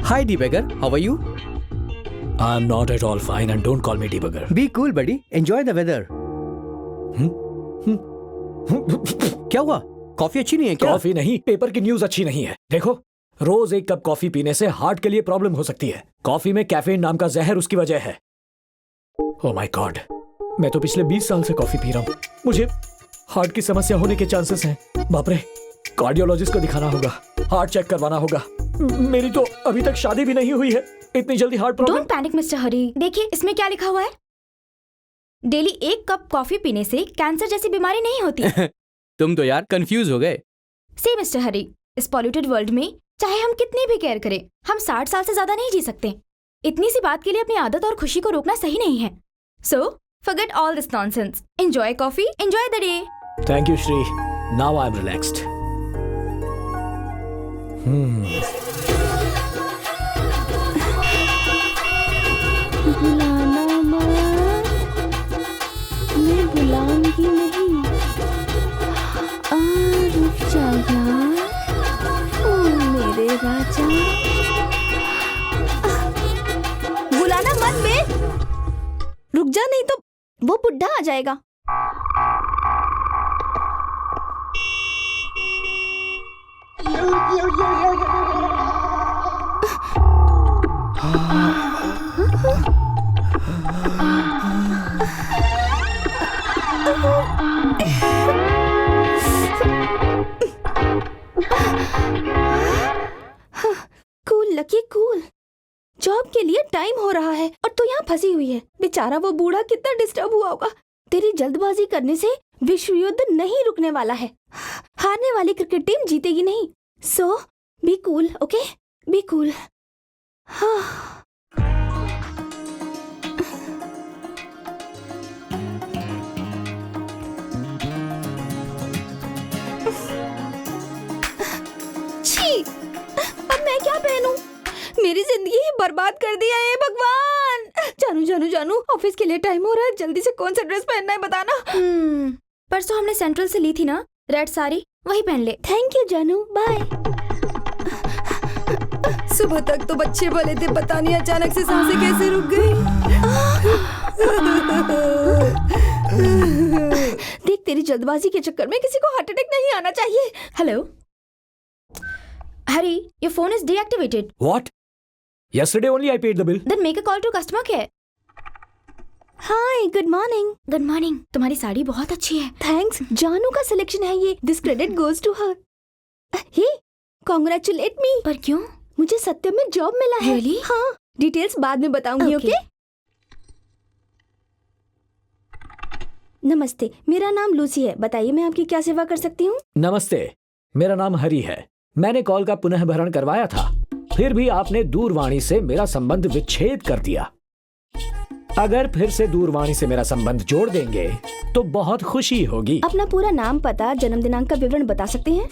Hi, debugger. How are you? I'm not at all fine and don't call me debugger. Be cool, buddy. Enjoy the weather. क्या हुआ? Coffee अच्छी नहीं है क्या? Coffee नहीं, paper की न्यूज अच्छी नहीं है। देखो, रोज एक कप कॉफी पीने से हार्ट के लिए प्रॉब्लम हो सकती है। कॉफी में कैफीन नाम का जहर उसकी वजह है। ओह माय गॉड, मैं तो पिछले 20 साल से कॉफी पी रहा हूँ। मुझे हार्ट की समस्या होने के चांसेस हैं। बाप रे, कार्डियोलॉजिस्ट को दिखाना होगा, हार्ट चेक करवाना होगा। मेरी तो अभी तक शादी भी नहीं हुई है, इतनी जल्दी heart problem. Don't panic mister Hari. देखिए इसमें क्या लिखा हुआ है। डेली 1 कप कॉफी पीने से कैंसर जैसी बीमारी नहीं होती। तुम तो यार कंफ्यूज हो गए। सी मिस्टर हरी, इस पॉल्यूटेड वर्ल्ड में चाहे हम कितनी भी केयर करें, हम 60 साल से ज्यादा नहीं जी सकते। इतनी सी बात के लिए अपनी आदत और खुशी को रोकना सही नहीं है। सो forget all this nonsense. Enjoy coffee, enjoy the day. Thank you, Shri. Now I'm relaxed. बुलाना मत, मैं बुलाऊंगी नहीं। रुक जा यार, ओ मेरे राजा। बुलाना मत बे, रुक जा नहीं तो वो बुढ़ा आ जाएगा। Cool lucky cool. जॉब के लिए टाइम हो रहा है और तू यहाँ फंसी हुई है। बेचारा वो बूढ़ा कितना डिस्टर्ब हुआ होगा। तेरी जल्दबाजी करने से विश्व युद्ध नहीं रुकने वाला है। हारने वाली क्रिकेट टीम जीतेगी नहीं। So be cool, okay? Be cool. हाँ। छी, अब मैं क्या पहनूं? मेरी जिंदगी ही बर्बाद कर दिया है भगवान। जानू जानू जानू, ऑफिस के लिए टाइम हो रहा है। जल्दी से कौन सा ड्रेस पहनना है बताना। परसों हमने सेंट्रल से ली थी ना रेड साड़ी, वही पहन ले। थैंक यू जानू, बाय। सुबह तक तो बच्चे बोले थे, पता नहीं अचानक से सांसें कैसे रुक गई। देख, तेरी जल्दबाजी के चक्कर में किसी को हार्ट अटैक नहीं आना चाहिए। Hello Hari, your phone is deactivated. What? Yesterday only I paid the bill. Then make a call to customer care. Hi, good morning. Good morning. तुम्हारी साड़ी बहुत अच्छी है। Thanks. जानू का सिलेक्शन है ये। This credit goes to her. Hey, congratulate me. पर क्यों? मुझे सत्य में जॉब मिला है। Really? हाँ, डिटेल्स बाद में बताऊंगी, ओके? नमस्ते, मेरा नाम लूसी है। बताइए मैं आपकी क्या सेवा कर सकती हूँ? नमस्ते, मेरा नाम हरी है। मैंने कॉल का पुनः भरण करवाया था, फिर भी आपने दूरवाणी से मेरा संबंध विच्छेद कर दिया। अगर फिर से दूरवाणी से मेरा संबंध जोड़ देंगे तो बहुत खुशी होगी। अपना पूरा नाम, पता, जन्म दिनांक का विवरण बता सकते हैं?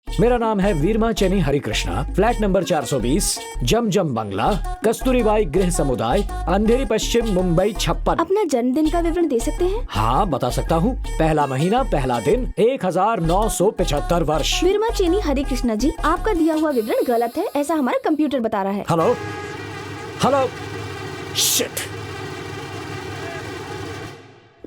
मेरा नाम है वीरमा चेनी हरिकृष्णा, फ्लैट नंबर 420, जमजम बंगला, कस्तूरीबाई गृह समुदाय, अंधेरी पश्चिम, मुंबई 56। अपना जन्मदिन का विवरण दे सकते हैं? हाँ, बता सकता हूँ। पहला महीना, पहला दिन, 1975 वर्ष। वीरमा चेनी हरिकृष्णा जी, आपका दिया हुआ विवरण गलत है, ऐसा हमारा कंप्यूटर बता रहा है। Hello hello, shit.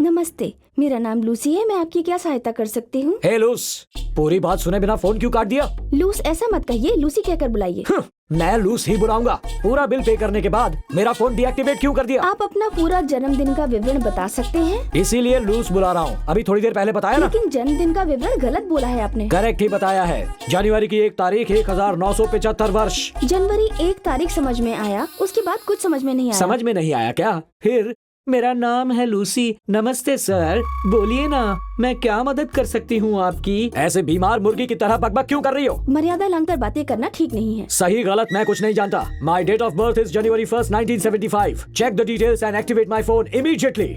नमस्ते, मेरा नाम लूसी है। मैं आपकी क्या सहायता कर सकती हूँ? हे लूस, पूरी बात सुने बिना फोन क्यों काट दिया? लूस ऐसा मत कहिए, लूसी कहकर बुलाइए। मैं लूस ही बुलाऊंगा। पूरा बिल पे करने के बाद मेरा फोन डीएक्टिवेट क्यों कर दिया? आप अपना पूरा जन्मदिन का विवरण बता सकते हैं? इसीलिए लूस बुला रहा हूँ। अभी थोड़ी देर पहले बताया ना। लेकिन जन्मदिन का विवरण गलत बोला है आपने। करेक्ट ही बताया है। जनवरी की 1 तारीख, 1975 वर्ष। जनवरी 1 तारीख समझ में आया, उसके बाद कुछ समझ में नहीं आया। समझ में नहीं आया क्या? फिर मेरा नाम है लूसी। नमस्ते सर, बोलिए ना, मैं क्या मदद कर सकती हूँ आपकी? ऐसे बीमार मुर्गी की तरह बकबक क्यों कर रही हो? मर्यादा लांघकर बातें करना ठीक नहीं है। सही गलत मैं कुछ नहीं जानता। My date of birth is January 1st, 1975। Check the details and activate my phone immediately.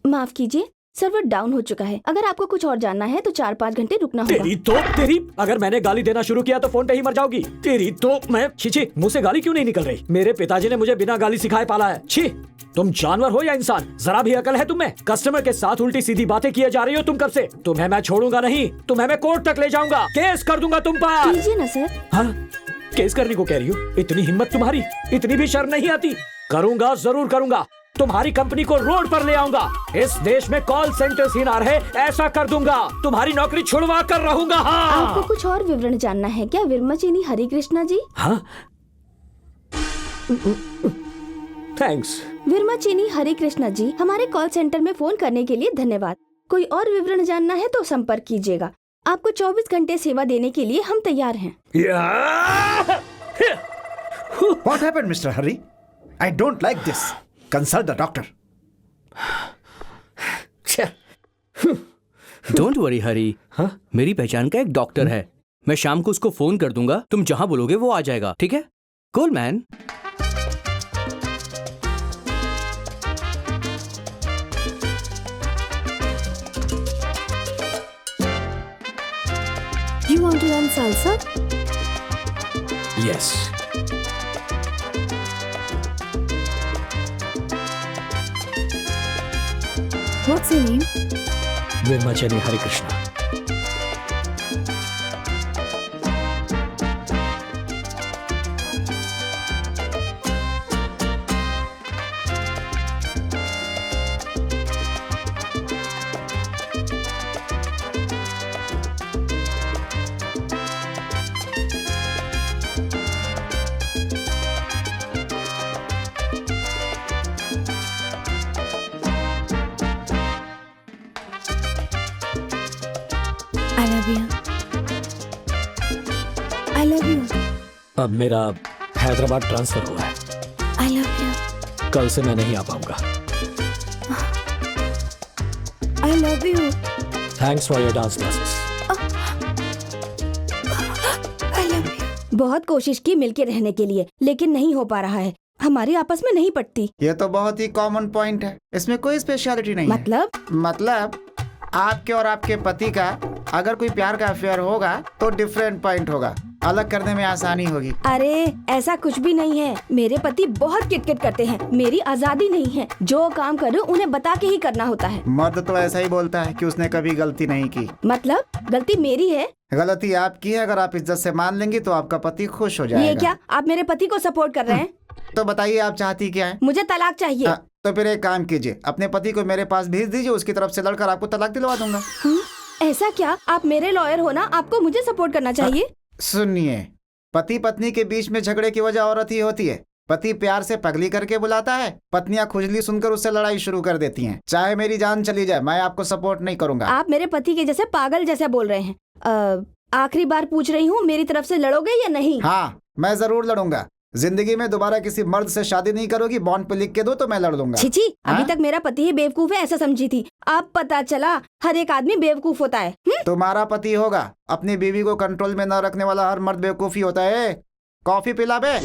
माफ कीजिए, सर्वर डाउन हो चुका है। अगर आपको कुछ और जानना है तो 4-5 घंटे रुकना होगा। तेरी अगर मैंने गाली देना शुरू किया तो फोन पे ही मर जाओगी। तेरी तो मैं छी, मुंह से गाली क्यों नहीं निकल रही? मेरे पिताजी ने मुझे बिना गाली सिखाए पाला है। छी, तुम जानवर हो या इंसान? जरा भी अकल है तुम्हें? कस्टमर के साथ उल्टी सीधी बातें किए जा रही हो तुम कब से? तुम्हें मैं छोड़ूंगा नहीं, तुम्हें मैं कोर्ट तक ले जाऊंगा, केस कर दूंगा तुम पर। कीजिए ना सर। हाँ? केस करने को कह रही हो? इतनी हिम्मत तुम्हारी? इतनी भी शर्म नहीं आती? करूंगा, जरूर करूंगा। तुम्हारी कंपनी को रोड पर ले आऊंगा। इस देश में कॉल सेंटर ही ना रहे, ऐसा कर दूंगा। तुम्हारी नौकरी छुड़वा कर रहूंगा। हाँ। आपको कुछ और विवरण जानना है क्या विर्माचीनी हरे कृष्णा जी? हाँ, थैंक्स। विर्माचीनी हरे कृष्णा जी, हमारे कॉल सेंटर में फोन करने के लिए धन्यवाद। कोई और विवरण जानना है तो संपर्क कीजिएगा। आपको 24 घंटे सेवा देने के लिए हम तैयार हैं। What happened, Mr. Hari? I don't like this. Consult the doctor. Don't worry Hari, हाँ? मेरी पहचान का एक डॉक्टर है। मैं शाम को उसको फोन कर दूंगा, तुम जहां बोलोगे वो आ जाएगा, ठीक है? Cool man. You want to learn salsa? Yes. What's your name? विर्माचीनी Hare Krishna. I love you. I love you. अब मेरा हैदराबाद ट्रांसफर हुआ है। I love you. कल से मैं नहीं आ पाऊंगा। I love you. Thanks for your dance classes. I love you. बहुत कोशिश की मिलके रहने के लिए, लेकिन नहीं हो पा रहा है। हमारी आपस में नहीं पटती। ये तो बहुत ही कॉमन पॉइंट है, इसमें कोई स्पेशलिटी नहीं मतलब आपके और आपके पति का अगर कोई प्यार का अफेयर होगा तो डिफरेंट पॉइंट होगा, अलग करने में आसानी होगी। अरे ऐसा कुछ भी नहीं है। मेरे पति बहुत किटकिट करते हैं। मेरी आजादी नहीं है। जो काम करूं उन्हें बता के ही करना होता है। मर्द तो ऐसा ही बोलता है कि उसने कभी गलती नहीं की। मतलब गलती मेरी है? गलती आपकी है। अगर आप इज्जत से मान लेंगी तो आपका पति खुश हो जाएगा। ये क्या आप मेरे पति को सपोर्ट कर रहे हैं? तो बताइए आप चाहती क्या है? मुझे तलाक चाहिए। तो फिर एक काम कीजिए, अपने पति को मेरे पास भेज दीजिए, उसकी तरफ से लड़कर आपको तलाक दिलवा दूंगा। ऐसा क्या? आप मेरे लॉयर हो ना, आपको मुझे सपोर्ट करना चाहिए। सुनिए, पति पत्नी के बीच में झगड़े की वजह औरत ही होती है। पति प्यार से पगली करके बुलाता है, पत्नियां खुजली सुनकर उससे लड़ाई शुरू कर देती हैं। चाहे मेरी जान चली जाए, मैं आपको सपोर्ट नहीं करूंगा। आप मेरे पति के जैसे पागल जैसा बोल रहे हैं। आखिरी बार पूछ रही हूँ, मेरी तरफ से लड़ोगे या नहीं? हाँ, मैं जरूर लड़ूंगा। जिंदगी में दोबारा किसी मर्द से शादी नहीं करोगी, बॉन्ड पे लिख के दो तो मैं लड़ दूंगा। छिची, अभी तक मेरा पति ही बेवकूफ है ऐसा समझी थी। अब पता चला हर एक आदमी बेवकूफ होता है। तुम्हारा पति होगा। अपनी बीवी को कंट्रोल में न रखने वाला हर मर्द बेवकूफ ही होता है। कॉफी पिला बे।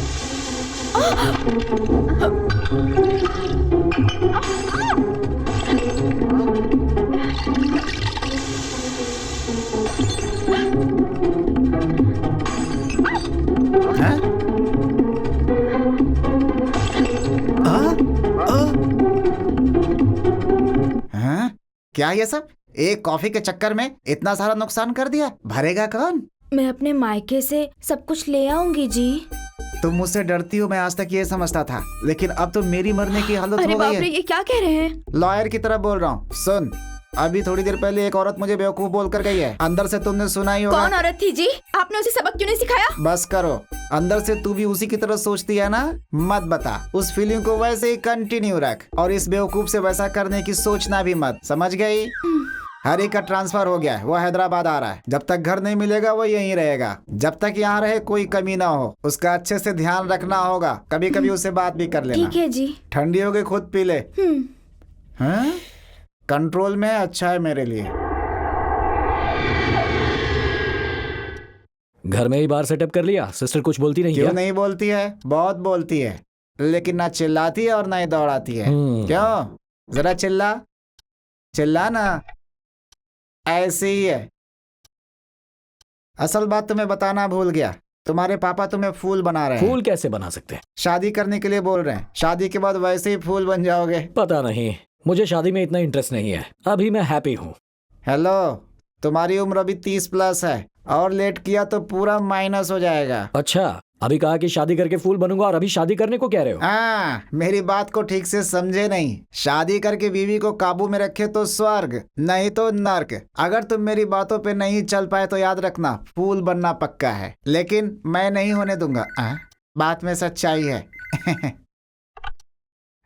क्या ये सब? एक कॉफी के चक्कर में इतना सारा नुकसान कर दिया, भरेगा कौन? मैं अपने मायके से सब कुछ ले आऊंगी जी। तुम मुझसे डरती हो, मैं आज तक ये समझता था, लेकिन अब तो मेरी मरने की हालत अरे हो गई बाप रे, है। ये क्या कह रहे हैं? लॉयर की तरह बोल रहा हूँ। सुन, अभी थोड़ी देर पहले एक औरत मुझे बेवकूफ बोल कर गई है। अंदर से तुमने सुना ही होगा। कौन औरत थी जी? आपने उसे सबक क्यों नहीं सिखाया? बस करो, अंदर से तू भी उसी की तरह सोचती है ना? मत बता, उस फीलिंग को वैसे ही कंटिन्यू रख और इस बेवकूफ से वैसा करने की सोचना भी मत, समझ गई? हरी का ट्रांसफर हो गया है, वो हैदराबाद आ रहा है। जब तक घर नहीं मिलेगा वो यहीं रहेगा। जब तक यहाँ रहे कोई कमी ना हो, उसका अच्छे से ध्यान रखना होगा। कभी कभी उससे बात भी कर लेना। ठीक है जी। ठंडी हो गई, खुद पी ले। हाँ? कंट्रोल में है, अच्छा है मेरे लिए। घर में ही बार सेटअप कर लिया। सिस्टर कुछ बोलती नहीं क्यों क्या? नहीं बोलती है, बहुत बोलती है, लेकिन ना चिल्लाती है और ना ही दौड़ाती है। क्यों? जरा चिल्ला ना। ऐसे ही है। असल बात तुम्हें बताना भूल गया, तुम्हारे पापा तुम्हें फूल बना रहे हैं। फूल कैसे बना सकते हैं? शादी करने के लिए बोल रहे हैं। शादी के बाद वैसे ही फूल बन जाओगे। पता नहीं, मुझे शादी में इतना इंटरेस्ट नहीं है। अभी मैं हैप्पी हूँ। हेलो, तुम्हारी उम्र अभी 30 प्लस है और लेट किया तो पूरा माइनस हो जाएगा। अच्छा, अभी कहा कि शादी करके फूल बनूंगा और अभी शादी करने को कह रहे हो? हाँ, मेरी बात को ठीक से समझे नहीं। शादी करके बीवी को काबू में रखे तो स्वर्ग, नहीं तो नर्क। अगर तुम मेरी बातों पे नहीं चल पाए तो याद रखना, फूल बनना पक्का है, लेकिन मैं नहीं होने दूंगा। बात में सच्चाई है।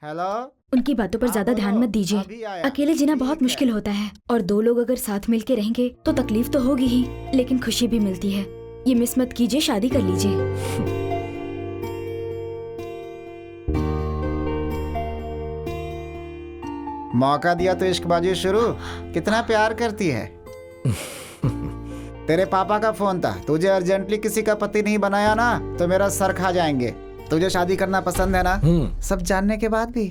हेलो, उनकी बातों पर ज्यादा ध्यान मत दीजिए। अभी आया। अकेले जीना बहुत ठीक है। मुश्किल होता है और दो लोग अगर साथ मिलके रहेंगे तो तकलीफ तो होगी ही, लेकिन खुशी भी मिलती है। ये मिस मत कीजिए, शादी कर लीजिए। मौका दिया तो इश्कबाजी शुरू। कितना प्यार करती है। तेरे पापा का फोन था, तुझे अर्जेंटली किसी का पति नहीं बनाया ना तो मेरा सर खा जाएंगे। तुझे शादी करना पसंद है ना? सब जानने के बाद भी।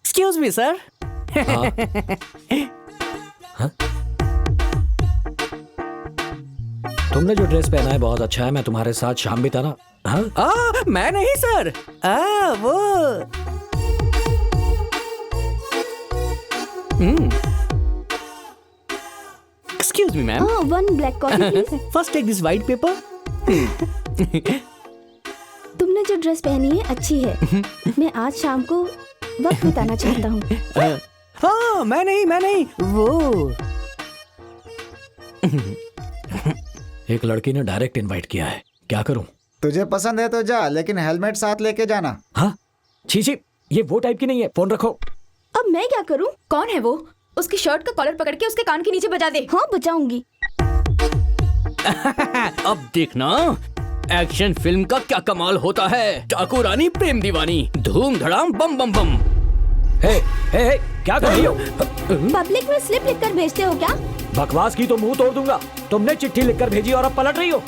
Excuse me sir. तुमने जो ड्रेस पहना है बहुत अच्छा है, मैं तुम्हारे साथ शाम बिताना। हाँ? मैं नहीं सर। वो एक्सक्यूज मी मैम, हाँ, 1 black coffee please. First take this white paper. तुमने जो ड्रेस पहनी है अच्छी है। मैं आज शाम को वक्त बिताना चाहता हूँ। हाँ, मैं नहीं वो। एक लड़की ने डायरेक्ट इनवाइट किया है, क्या करूं? तुझे पसंद है तो जा, लेकिन हेलमेट साथ लेके जाना। हाँ? छी, ये वो टाइप की नहीं है, फोन रखो। अब मैं क्या करूँ? कौन है वो? उसकी शर्ट का कॉलर पकड़ के उसके कान के नीचे बजा दे। हाँ, बचाऊंगी। अब देखना एक्शन फिल्म का क्या कमाल होता है। डाकू रानी प्रेम दीवानी, धूम धड़ाम बम बम बम। हे, क्या कर रही हो? पब्लिक में स्लिप लिखकर भेजते हो क्या? बकवास की तो मुंह तोड़ दूंगा। तुमने चिट्ठी लिखकर भेजी और अब पलट रही हो।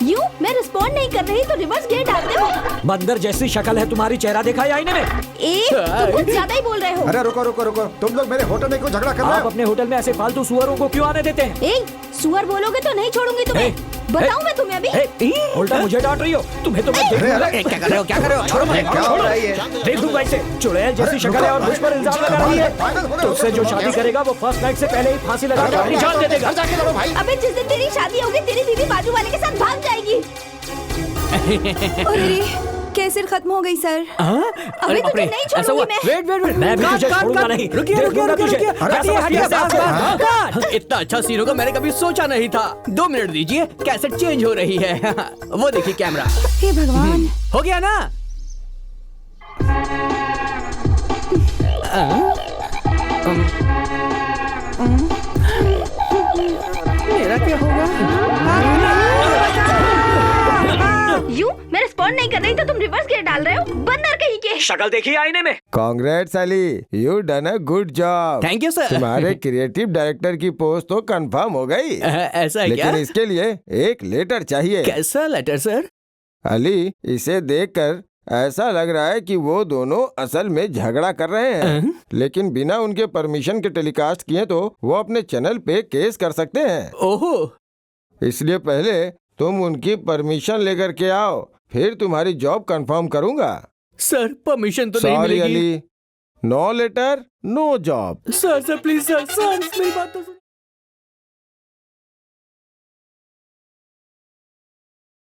यूँ मैं रिस्पॉन्ड नहीं कर रही तो रिवर्स गेयर डालते हो। बंदर जैसी शक्ल है तुम्हारी, चेहरा देखा है आईने में? तुम कुछ ज्यादा ही बोल रहे हो। अरे रुको रुको रुको, तुम लोग मेरे होटल में क्यों झगड़ा कर रहे आप हो? अपने होटल में ऐसे फालतू सुअरों को क्यों आने देते हैं? सुअर बोलोगे तो नहीं छोड़ूंगी तुम्हें। बताऊं मैं तुम्हें अभी? उल्टा मुझे डांट रही हो। तुम्हें तो मैं देख लूंगा। क्या कर रहे हो? छोड़ो मुझे। क्या हो रहा है ये? देख लूंगा इसे। चुड़ैल जैसी शक्ल है और मुझ पर इल्जाम लगा रही है। तुझसे जो शादी करेगा वो फर्स्ट नाइट से पहले ही फांसी लगा के अपनी जान दे देगा। अबे जिस दिन तेरी शादी होगी तेरी बीवी बाजू वाले के साथ भाग जाएगी। अरे कैसे खत्म हो गई सर? अबे तुझे नहीं छोड़ूंगी मैं। वेट मैं भी तुझे छोड़ूंगा नहीं। रुकिए। इतना अच्छा सीन होगा मैंने कभी सोचा नहीं था। 2 मिनट दीजिए, कैसेट चेंज हो रही है। वो देखिए कैमरा। हे भगवान। हो गया ना? मेरा क्या होगा? यूँ मैं रिस्पॉन्ड नहीं कर रही तो तुम रिवर्स गेयर डाल रहे हो। बंदर कहीं के। शक्ल देखी आईने में? Congrats Ali, you done a good job. Thank you sir. तुम्हारे क्रिएटिव डायरेक्टर की पोस्ट तो कंफर्म हो गई, ऐसा है क्या? लेकिन इसके लिए एक लेटर चाहिए। कैसा लेटर सर? अली, इसे देखकर ऐसा लग रहा है कि वो दोनों असल में झगड़ा कर रहे हैं, लेकिन बिना उनके परमिशन के टेलीकास्ट किए तो वो अपने चैनल पे केस कर सकते हैं। ओहो। इसलिए पहले तुम उनकी परमिशन लेकर के आओ, फिर तुम्हारी जॉब कंफर्म करूंगा। सर परमिशन तो नहीं सॉरी मिलेगी। Ali, no letter no job. Sir please sir मेरी बात तो सुन।